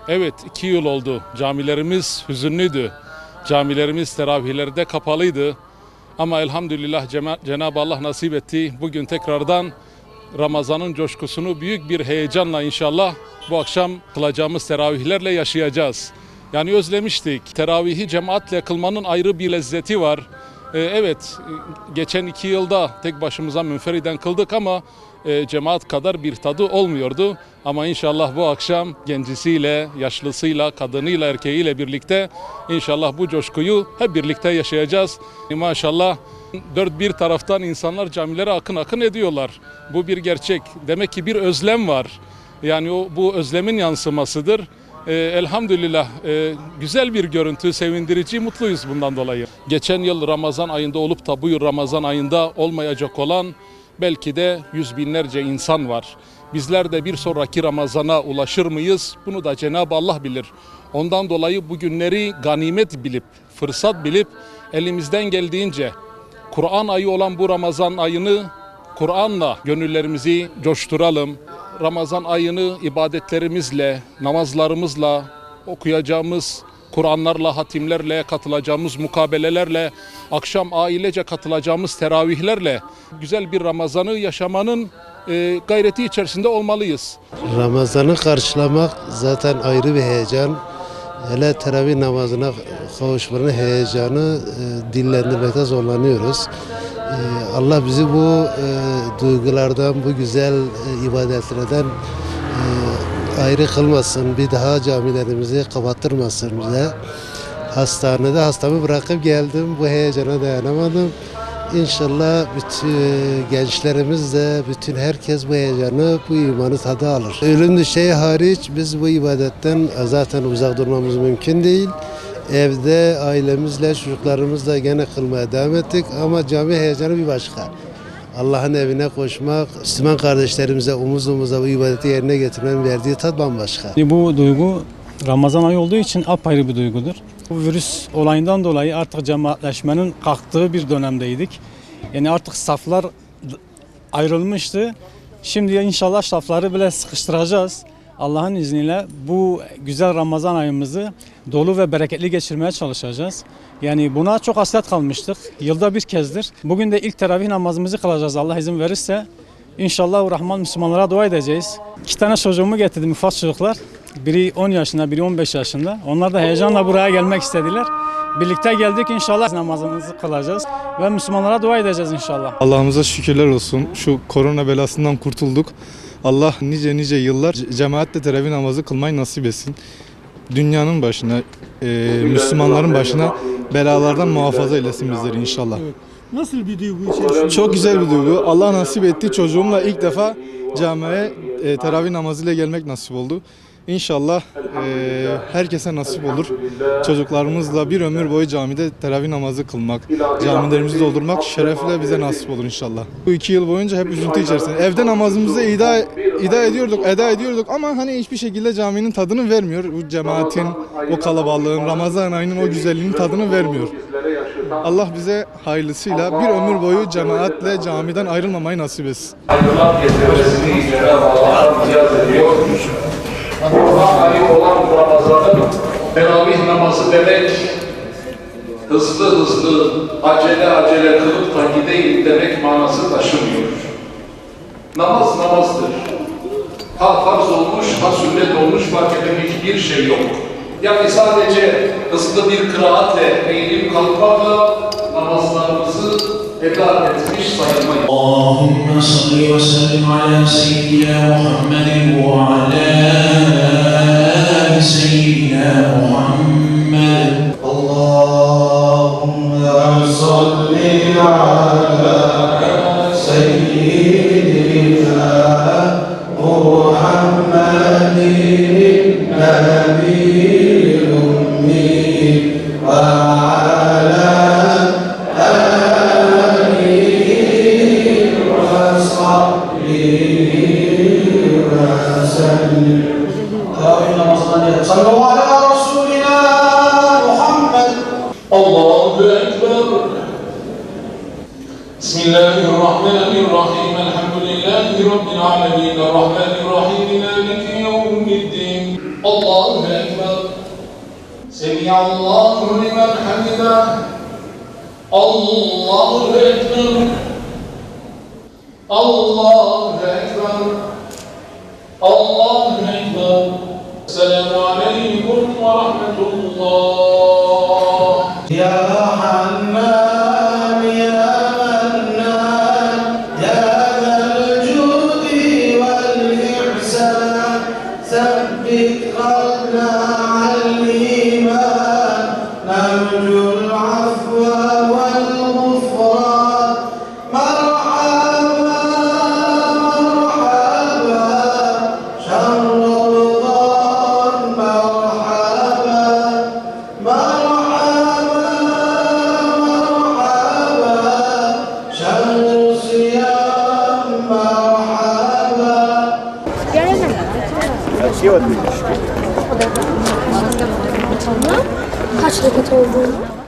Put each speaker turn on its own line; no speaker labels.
Evet, 2 yıl oldu. Camilerimiz hüzünlüydü. Camilerimiz teravihlerde kapalıydı. Ama elhamdülillah Cenab-ı Allah nasip etti. Bugün tekrardan Ramazan'ın coşkusunu büyük bir heyecanla inşallah bu akşam kılacağımız teravihlerle yaşayacağız. Yani özlemiştik. Teravihi cemaatle kılmanın ayrı bir lezzeti var. Evet, geçen 2 yılda tek başımıza münferiden kıldık ama cemaat kadar bir tadı olmuyordu. Ama inşallah bu akşam gencisiyle, yaşlısıyla, kadınıyla, erkeğiyle birlikte inşallah bu coşkuyu hep birlikte yaşayacağız. Maşallah dört bir taraftan insanlar camilere akın akın ediyorlar. Bu bir gerçek. Demek ki bir özlem var. Yani bu özlemin yansımasıdır. Elhamdülillah güzel bir görüntü, sevindirici, mutluyuz bundan dolayı. Geçen yıl Ramazan ayında olup da bu yıl Ramazan ayında olmayacak olan belki de yüz binlerce insan var. Bizler de bir sonraki Ramazan'a ulaşır mıyız? Bunu da Cenab-ı Allah bilir. Ondan dolayı bu günleri ganimet bilip, fırsat bilip elimizden geldiğince Kur'an ayı olan bu Ramazan ayını Kur'an'la gönüllerimizi coşturalım. Ramazan ayını ibadetlerimizle, namazlarımızla, okuyacağımız Kur'anlarla, hatimlerle, katılacağımız mukabelelerle, akşam ailece katılacağımız teravihlerle güzel bir Ramazan'ı yaşamanın gayreti içerisinde olmalıyız.
Ramazan'ı karşılamak zaten ayrı bir heyecan. Hele teravih namazına kavuşmanın heyecanı dillendirmekte zorlanıyoruz. Allah bizi bu duygulardan, bu güzel ibadetlerden ayrı kılmasın. Bir daha camilerimizi kapattırmasın bize. Hastanede hastamı bırakıp geldim. Bu heyecana dayanamadım. İnşallah bütün gençlerimiz de, bütün herkes bu heyecanı, bu imanı tadı alır. Ölüm düşeği hariç biz bu ibadetten zaten uzak durmamız mümkün değil. Evde ailemizle, çocuklarımızla gene kılmaya devam ettik ama cami heyecanı bir başka. Allah'ın evine koşmak, Müslüman kardeşlerimize omuz omuza bu ibadeti yerine getirmenin verdiği tat bambaşka.
Bu duygu Ramazan ayı olduğu için apayrı bir duygudur. Bu virüs olayından dolayı artık cemaatleşmenin kalktığı bir dönemdeydik. Yani artık saflar ayrılmıştı. Şimdi inşallah safları bile sıkıştıracağız. Allah'ın izniyle bu güzel Ramazan ayımızı dolu ve bereketli geçirmeye çalışacağız. Yani buna çok hasret kalmıştık. Yılda bir kezdir. Bugün de ilk teravih namazımızı kılacağız Allah izin verirse. İnşallah Rahman Müslümanlara dua edeceğiz. 2 tane çocuğumu getirdim, ufak çocuklar. Biri 10 yaşında, biri 15 yaşında. Onlar da heyecanla buraya gelmek istediler. Birlikte geldik, inşallah namazımızı kılacağız ve Müslümanlara dua edeceğiz inşallah.
Allah'ımıza şükürler olsun. Şu korona belasından kurtulduk. Allah nice nice yıllar cemaatle teravih namazı kılmayı nasip etsin. Dünyanın başına, Müslümanların başına belalardan muhafaza eylesin bizleri inşallah.
Evet. Nasıl bir duygu içerisinde?
Çok güzel bir duygu. Allah nasip etti. Çocuğumla ilk defa camiye teravih namazıyla gelmek nasip oldu. İnşallah herkese nasip olur. Çocuklarımızla bir ömür boyu camide teravih namazı kılmak, camilerimizi doldurmak şerefle bize nasip olur inşallah. Bu 2 yıl boyunca hep üzüntü içerisinde. Evde namazımızı eda ediyorduk ama hani hiçbir şekilde caminin tadını vermiyor. Bu cemaatin, o kalabalığın, Ramazan ayının o güzelliğinin tadını vermiyor. Allah bize hayırlısıyla bir ömür boyu cemaatle camiden ayrılmamayı nasip etsin.
Ayrılan getirmesini Cenab-ı Allah'a niyaz ediyor. Kurban ayı olan bu Ramazan'ın teravih namazı demek, hızlı acele kılıp da gideyim demek manası taşımıyor. Namaz namazdır. Ha farz olmuş, ha sünnet olmuş, fark eden hiçbir şey yok. Yani sadece hızlı bir kıraatle eğilip kalkmakla namazlarımızı eda etmiş sayılmayız.
Allahümme salli ve sellim ala seyyidina Muhammedin ve ala ali seyyidina Muhammed. Allahümme salli ala seyyidina Muhammedin nebiyyil ummi ve ala alihi ve sahbihi ve
رب العالمين الرحمن الرحيم مالك يوم الدين الله أكبر سمع الله لمن حمده الله أكبر الله أكبر الله أكبر السلام عليكم ورحمة الله
يا حنان يا منان يا ذا الجود والإحسان ثبت قلبنا على الإيمان نرجو العفو والغفران مرحبا مرحبا شهر رمضان مرحبا مرحبا مرحبا شهر صيام مرحبا
Kaç rekat olduğunu?